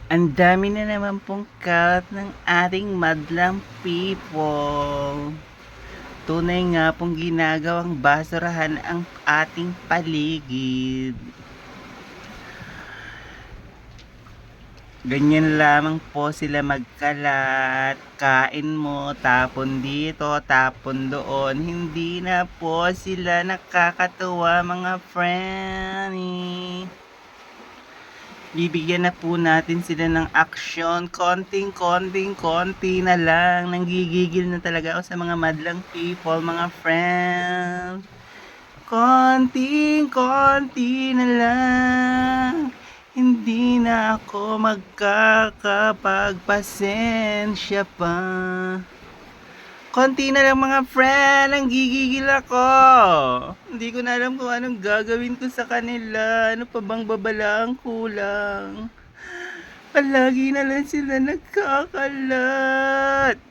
Ang dami na naman pong kalat ng ating madlang people. Tunay nga pong ginagawang basurahan ang ating paligid. Ganyan lamang po sila magkalat. Kain mo, tapon dito, tapon doon. Hindi na po sila nakakatuwa mga friend. Bibigyan na po natin sila ng aksyon. Konti na lang. Nanggigigil na talaga ako sa mga madlang people, mga friends. Konti na lang. Hindi na ako magkakapagpasensya pa. Konti na lang mga friend, ang gigigil ako. Hindi ko na alam kung anong gagawin ko sa kanila. Ano pa bang babalaang kulang? Palagi na lang sila nagkakalat.